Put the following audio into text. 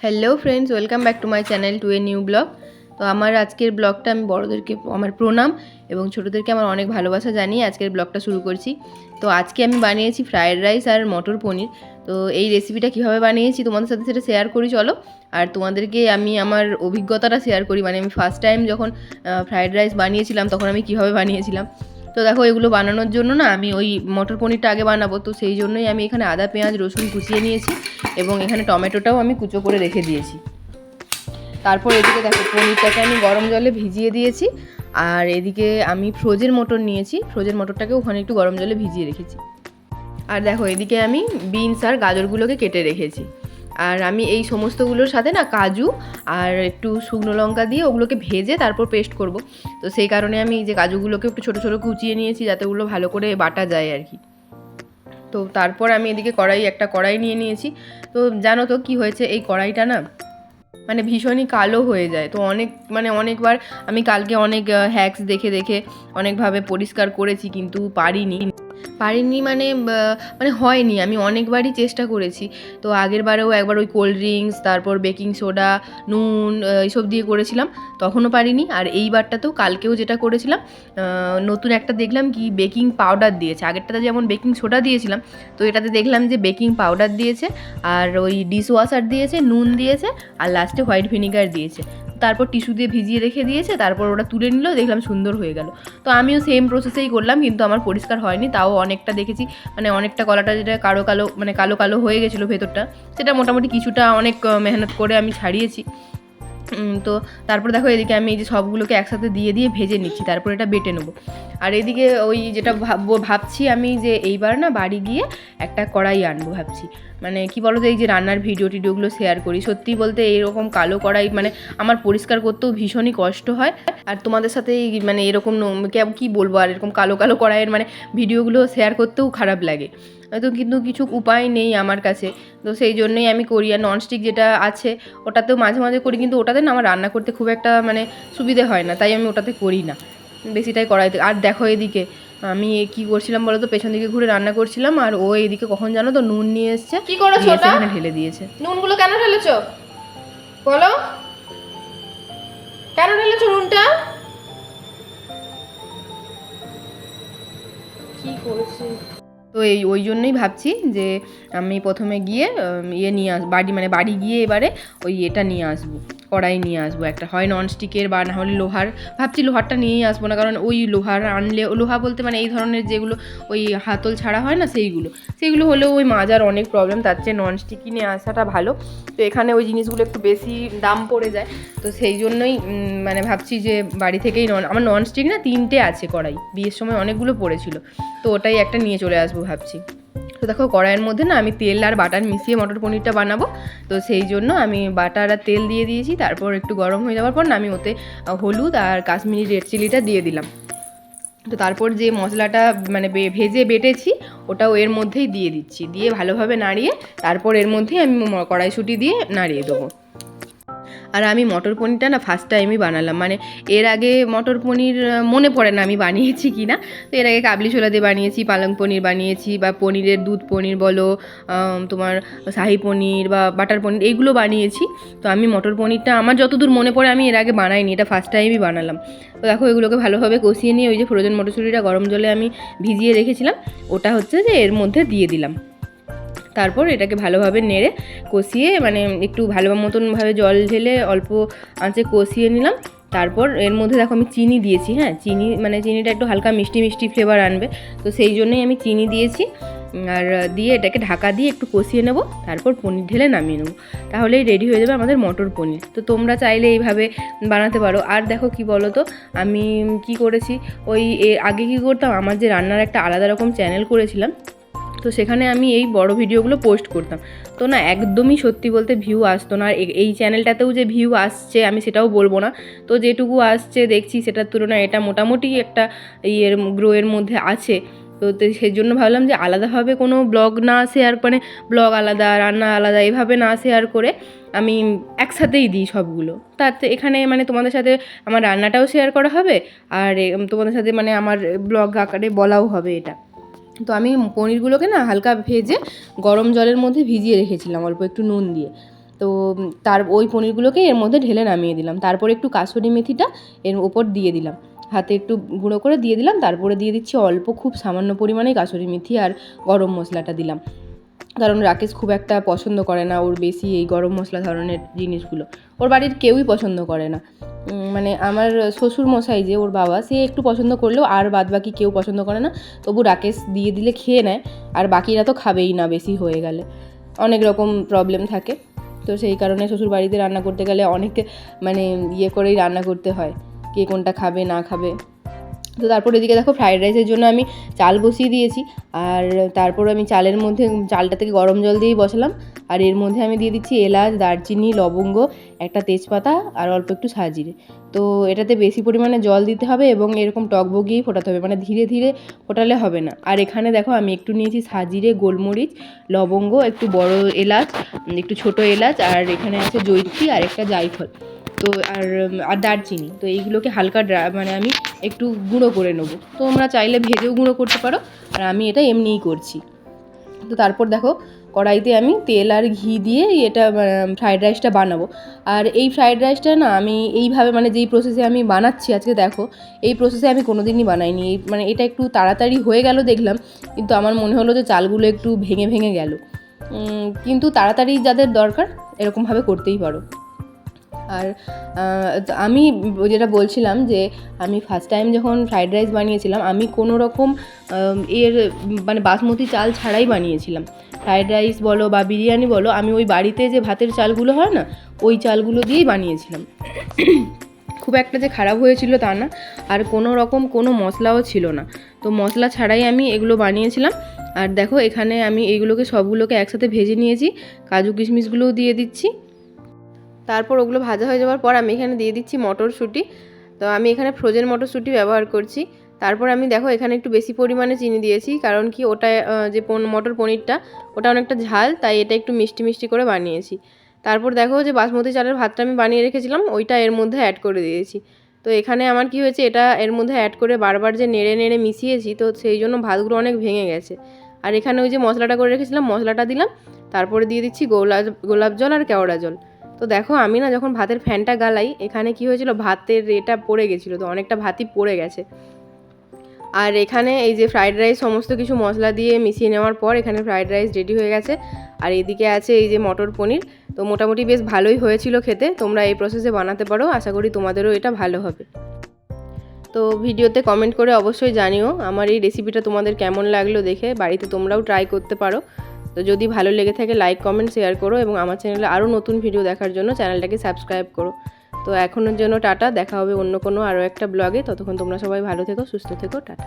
Hello friends, welcome back to my channel to a new blog. তো আমার আজকের ব্লগটা আমি বড়োদেরকে আমার প্রণাম এবং ছোটোদেরকে আমার অনেক ভালোবাসা জানিয়ে আজকের ব্লগটা শুরু করছি। তো আজকে আমি বানিয়েছি ফ্রায়েড রাইস আর মটর পনির। তো এই রেসিপিটা কীভাবে বানিয়েছি তোমাদের সাথে সেটা শেয়ার করি চলো। আর তোমাদেরকে আমি আমার অভিজ্ঞতাটা শেয়ার করি, মানে আমি ফার্স্ট টাইম যখন ফ্রায়েড রাইস বানিয়েছিলাম তখন আমি কীভাবে বানিয়েছিলাম। তো দেখো, এগুলো বানানোর জন্য না আমি ওই মটর পনিরটা আগে বানাবো, তো সেই জন্যই আমি এখানে আদা পেঁয়াজ রসুন কুচিয়ে নিয়েছি এবং এখানে টমেটোটাও আমি কুচো করে রেখে দিয়েছি। তারপর এদিকে দেখো, পনিরটাকে আমি গরম জলে ভিজিয়ে দিয়েছি, আর এদিকে আমি ফ্রোজেন মটর নিয়েছি, ফ্রোজেন মটরটাকে ওখানে একটু গরম জলে ভিজিয়ে রেখেছি। আর দেখো, এদিকে আমি বিনস আর গাজরগুলোকে কেটে রেখেছি। আর আমি এই সমস্তগুলোর সাথে না কাজু আর একটু শুকনো লঙ্কা দিয়ে ওগুলোকে ভেজে তারপর পেস্ট করব। তো সেই কারণে আমি এই যে কাজুগুলোকে একটু ছোটো ছোটো কুচিয়ে নিয়েছি যাতে ওগুলো ভালো করে বাটা যায় আর কি। তো তারপর আমি এদিকে একটা কড়াই নিয়ে নিয়েছি। তো জানো তো কি হয়েছে, এই কড়াইটা না মানে ভীষণই কালো হয়ে যায়। তো অনেকবার আমি কালকে অনেক হ্যাক্স দেখে দেখে অনেকভাবে পরিষ্কার করেছি, কিন্তু পারিনি মানে হয়নি। আমি অনেকবারই চেষ্টা করেছি। তো আগের বারেও একবার ওই কোল্ড ড্রিঙ্কস, তারপর বেকিং সোডা, নুন এইসব দিয়ে করেছিলাম, তখনও পারিনি। আর এইবারটাতেও কালকেও যেটা করেছিলাম, নতুন একটা দেখলাম কি বেকিং পাউডার দিয়েছে। আগেরটাতে যেমন বেকিং সোডা দিয়েছিলাম, তো এটাতে দেখলাম যে বেকিং পাউডার দিয়েছে, আর ওই ডিশওয়াশার দিয়েছে, নুন দিয়েছে, আর লাস্টে হোয়াইট ভিনিগার দিয়েছে। তারপর টিস্যু দিয়ে ভিজিয়ে রেখে দিয়েছে, তারপর ওটা তুলে নিল, দেখলাম সুন্দর হয়ে গেল। তো আমিও সেম প্রসেসেই করলাম, কিন্তু আমার পরিষ্কার হয়নি। তাও অনেকটা দেখেছি, মানে অনেকটা কলাটা যেটা কালো কালো হয়ে গেছিলো ভেতরটা, সেটা মোটামুটি কিছুটা অনেক মেহনত করে আমি ছাড়িয়েছি। তো তারপর দেখো, এদিকে আমি এই যে সবগুলোকে একসাথে দিয়ে দিয়ে ভেজে নিচ্ছি, তারপর এটা বেটে নেবো। আর এদিকে ওই যেটা ভাবছি আমি যে এইবার না বাড়ি গিয়ে একটা কড়াই আনবো ভাবছি। মানে কি বলো তো, এই যে রান্নার টিডিওগুলো শেয়ার করি, সত্যি বলতে এইরকম কালো কড়াই মানে আমার পরিষ্কার করতেও ভীষণই কষ্ট হয়। আর তোমাদের সাথে মানে এরকম কি বলবো, আর এরকম কালো কালো কড়াইয়ের মানে ভিডিওগুলো শেয়ার করতেও খারাপ লাগে। তো কিন্তু কিছু উপায় নেই আমার কাছে, তো সেই জন্যই আমি করি। আর ননস্টিক যেটা আছে ওটাতেও মাঝে মাঝে করি, কিন্তু ওটাতে না আমার রান্না করতে খুব একটা মানে সুবিধে হয় না, তাই আমি ওটাতে করি না, বেশিটাই কড়াইতে। আর দেখো, এদিকে আমি কি করছিলাম বলো তো, পেছন দিকে ঘুরে রান্না করছিলাম, আর ও এদিকে কখন জানো তো নুন নিয়ে এসছে। কি করেছো? এখানে ঢেলে দিয়েছে। নুনগুলো কেন ঢেলেছো বলো, কেন ঢেলেছো নুনটা? কি করেছে? তো ওই জন্যই ভাবছি যে আমি প্রথমে গিয়ে নিয়ে বাড়ি গিয়ে এবারে ওই এটা নিয়ে আসবো, কড়াই নিয়ে আসবো একটা, হয় ননস্টিকের বা না হলে লোহার। ভাবছি লোহারটা নিয়েই আসবো না, কারণ ওই লোহার আনলে, লোহা বলতে মানে এই ধরনের যেগুলো ওই হাতল ছাড়া হয় না, সেইগুলো হলেও ওই মাজার অনেক প্রবলেম, তার চেয়ে ননস্টিকই নিয়ে আসাটা ভালো। তো এখানে ওই জিনিসগুলো একটু বেশি দাম পড়ে যায়, তো সেই জন্যই মানে ভাবছি যে বাড়ি থেকেই আমার ননস্টিক না 3টে আছে কড়াই, বিয়ের সময় অনেকগুলো পড়েছিল, তো ওটাই একটা নিয়ে চলে আসবো ভাবছি। তো দেখো, কড়াইয়ের মধ্যে না আমি তেল আর বাটার মিশিয়ে মটর পনিরটা বানাবো, তো সেই জন্য আমি বাটার আর তেল দিয়ে দিয়েছি। তারপর একটু গরম হয়ে যাওয়ার পর না আমি ওতে হলুদ আর কাশ্মীরি রেড চিলিটা দিয়ে দিলাম। তো তারপর যে মশলাটা মানে ভেজে বেটেছি ওটাও এর মধ্যেই দিয়ে দিচ্ছি, দিয়ে ভালোভাবে নাড়িয়ে তারপর এর মধ্যেই আমি কড়াইশুঁটি দিয়ে নাড়িয়ে দেবো। আর আমি মটর পনিরটা না ফার্স্ট টাইমই বানালাম, মানে এর আগে মটর পনির মনে পড়ে না আমি বানিয়েছি কি না। তো এর আগে কাবলি ছোলা দিয়ে বানিয়েছি, পালং পনির বানিয়েছি, বা পনিরের দুধ পনির বলো, তোমার শাহি পনির বা বাটার পনির, এইগুলো বানিয়েছি। তো আমি মটর পনিরটা আমার যতদূর মনে পড়ে আমি এর আগে বানাইনি, এটা ফার্স্ট টাইমই বানালাম। তো দেখো, এগুলোকে ভালোভাবে কষিয়ে নিয়ে ওই যে ফ্রোজেন মটরশুঁটিটা গরম জলে আমি ভিজিয়ে রেখেছিলাম, ওটা হচ্ছে যে এর মধ্যে দিয়ে দিলাম। তারপর এটাকে ভালোভাবে নেড়ে কষিয়ে মানে একটু ভালো মতনভাবে জল ঢেলে অল্প আঁচে কষিয়ে নিলাম। তারপর এর মধ্যে দেখো আমি চিনি দিয়েছি, হ্যাঁ চিনিটা একটু হালকা মিষ্টি মিষ্টি ফ্লেভার আনবে, তো সেই জন্যই আমি চিনি দিয়েছি। আর দিয়ে এটাকে ঢাকা দিয়ে একটু কষিয়ে নেব, তারপর পনির ঢেলে নামিয়ে নেবো, তাহলেই রেডি হয়ে যাবে আমাদের মটর পনির। তো তোমরা চাইলে এইভাবে বানাতে পারো। আর দেখো কি বলো তো, আমি কি করেছি, ওই আগে কি করতাম, আমার যে রান্নার একটা আলাদা রকম চ্যানেল করেছিলাম, তো সেখানে আমি এই বড় ভিডিওগুলো পোস্ট করতাম, তো না একদমই সত্যি বলতে ভিউ আসতো না। আর এই চ্যানেলটাতেও যে ভিউ আসছে আমি সেটাও বলবো না, তো যেটুকু আসছে দেখছি সেটার তুলনায় এটা মোটামুটি একটা গ্রোয়ের মধ্যে আছে। তো সেই জন্য ভাবলাম যে আলাদাভাবে কোনো ব্লগ না শেয়ার, মানে ব্লগ আলাদা রান্না আলাদা এভাবে না শেয়ার করে আমি একসাথেই দিই সবগুলো। তাতে এখানে মানে তোমাদের সাথে আমার রান্নাটাও শেয়ার করা হবে, আর তোমাদের সাথে মানে আমার ব্লগ আকারে বলাও হবে এটা। তো আমি পনিরগুলোকে না হালকা ভেজে গরম জলের মধ্যে ভিজিয়ে রেখেছিলাম অল্প একটু নুন দিয়ে। তো তার ওই পনিরগুলোকে এর মধ্যে ঢেলে নামিয়ে দিলাম। তারপরে একটু কাসুরি মেথিটা এর ওপর দিয়ে দিলাম, হাতে একটু গুঁড়ো করে দিয়ে দিলাম। তারপরে দিয়ে দিচ্ছি অল্প, খুব সামান্য পরিমাণে কাসুরি মেথি আর গরম মশলাটা দিলাম, কারণ রাকেশ খুব একটা পছন্দ করে না ওর বেশি এই গরম মশলা ধরনের জিনিসগুলো, ওর বাড়ির কেউই পছন্দ করে না। মানে আমার শ্বশুর মশাই যে ওর বাবা, সে একটু পছন্দ করলেও আর বাদবাকি কেউ পছন্দ করে না। তবু রাকেশ দিয়ে দিলে খেয়ে নেয়, আর বাকিরা তো খাবেই না বেশি হয়ে গেলে, অনেক রকম প্রবলেম থাকে। তো সেই কারণে শ্বশুর বাড়িতে রান্না করতে গেলে অনেক মানে ইয়ে করেই রান্না করতে হয়, কে কোনটা খাবে না খাবে। তো তারপর এদিকে দেখো ফ্রাইড রাইসের জন্য আমি চাল বসিয়ে দিয়েছি, আর তারপর আমি চালের মধ্যে চালটা থেকে গরম জল দিয়েই বসালাম। আর এর মধ্যে আমি দিয়ে দিচ্ছি এলাচ, দারচিনি, লবঙ্গ, একটা তেজপাতা আর অল্প একটু সাজিরে। তো এটাতে বেশি পরিমাণে জল দিতে হবে এবং এরকম টকবগিয়েই ফোটাতে হবে, মানে ধীরে ধীরে ফোটালে হবে না। আর এখানে দেখো আমি একটু নিয়েছি সাজিরে, গোলমরিচ, লবঙ্গ, একটু বড় এলাচ, একটু ছোট এলাচ, আর এখানে আছে জয়িত্রী আর একটা জায়ফল, তো আর দারচিনি। তো এইগুলোকে হালকা মানে আমি একটু গুঁড়ো করে নেবো। তোমরা চাইলে ভেজেও গুঁড়ো করতে পারো, আর আমি এটা এমনিই করছি। তো তারপর দেখো কড়াইতে আমি তেল আর ঘি দিয়ে এটা ফ্রাইড রাইসটা বানাবো। আর এই ফ্রাইড রাইসটা না আমি এইভাবে, মানে যেই প্রসেসে আমি বানাচ্ছি আজকে দেখো, এই প্রসেসে আমি কোনো দিনই বানাইনি। মানে এটা একটু তাড়াতাড়ি হয়ে গেল দেখলাম, কিন্তু আমার মনে হলো যে চালগুলো একটু ভেঙে ভেঙে গেল। কিন্তু তাড়াতাড়ি যাদের দরকার এরকমভাবে করতেই পারো। আর আমি যেটা বলছিলাম যে আমি ফার্স্ট টাইম যখন ফ্রাইড রাইস বানিয়েছিলাম, আমি কোনো রকম মানে বাসমতি চাল ছাড়াই বানিয়েছিলাম। ফ্রাইড রাইস বলো বা বিরিয়ানি বলো, আমি ওই বাড়িতে যে ভাতের চালগুলো হয় না, ওই চালগুলো দিয়েই বানিয়েছিলাম। খুব একটা যে খারাপ হয়েছিল তা না, আর কোনো রকম কোনো মশলাও ছিল না। তো মশলা ছাড়াই আমি এগুলো বানিয়েছিলাম। আর দেখো এখানে আমি এইগুলোকে সবগুলোকে একসাথে ভেজে নিয়েছি, কাজু কিশমিশগুলোও দিয়ে দিচ্ছি। তারপর ওগুলো ভাজা হয়ে যাওয়ার পর আমি এখানে দিয়ে দিচ্ছি মটরশুঁটি। তো আমি এখানে ফ্রোজেন মটরশুঁটি ব্যবহার করছি। তারপর আমি দেখো এখানে একটু বেশি পরিমাণে চিনি দিয়েছি, কারণ কি ওটা যে মটর পনিরটা ওটা অনেকটা ঝাল, তাই এটা একটু মিষ্টি মিষ্টি করে বানিয়েছি। তারপর দেখো যে বাসমতি চালের ভাতটা আমি বানিয়ে রেখেছিলাম, ওইটা এর মধ্যে অ্যাড করে দিয়েছি। তো এখানে আমার কি হয়েছে, এটা এর মধ্যে অ্যাড করে বারবার যে নেড়ে নেড়ে মিশিয়েছি, তো সেই জন্য ভাতগুলো অনেক ভেঙে গেছে। আর এখানে ওই যে মশলাটা করে রেখেছিলাম, মশলাটা দিলাম। তারপরে দিয়ে দিচ্ছি গোলাপ জল আর কেওড়া জল। তো দেখো আমি না যখন ভাতের ফ্যানটা গালাই, এখানে কি হয়েছিল, ভাতের এটা পড়ে গেছিলো, তো অনেকটা ভাতই পড়ে গেছে। আর এখানে এই যে ফ্রাইড রাইস সমস্ত কিছু মশলা দিয়ে মিশিয়ে নেওয়ার পর এখানে ফ্রাইড রাইস রেডি হয়ে গেছে। আর এদিকে আছে এই যে মটর পনির। তো মোটামুটি বেশ ভালোই হয়েছিল খেতে, তোমরা এই প্রসেসে বানাতে পারো, আশা করি তোমাদেরও এটা ভালো হবে। তো ভিডিওতে কমেন্ট করে অবশ্যই জানিও আমার এই রেসিপিটা তোমাদের কেমন লাগলো দেখে, বাড়িতে তোমরাও ট্রাই করতে পারো। তো যদি ভালো লেগে থাকে লাইক কমেন্ট শেয়ার করো, এবং আমার চ্যানেলে আরও নতুন ভিডিও দেখার জন্য চ্যানেলটাকে সাবস্ক্রাইব করো। তো এখনের জন্য টাটা, দেখা হবে অন্য কোনো আরও একটা ব্লগে। ততক্ষণ তোমরা সবাই ভালো থেকো, সুস্থ থেকো, টাটা।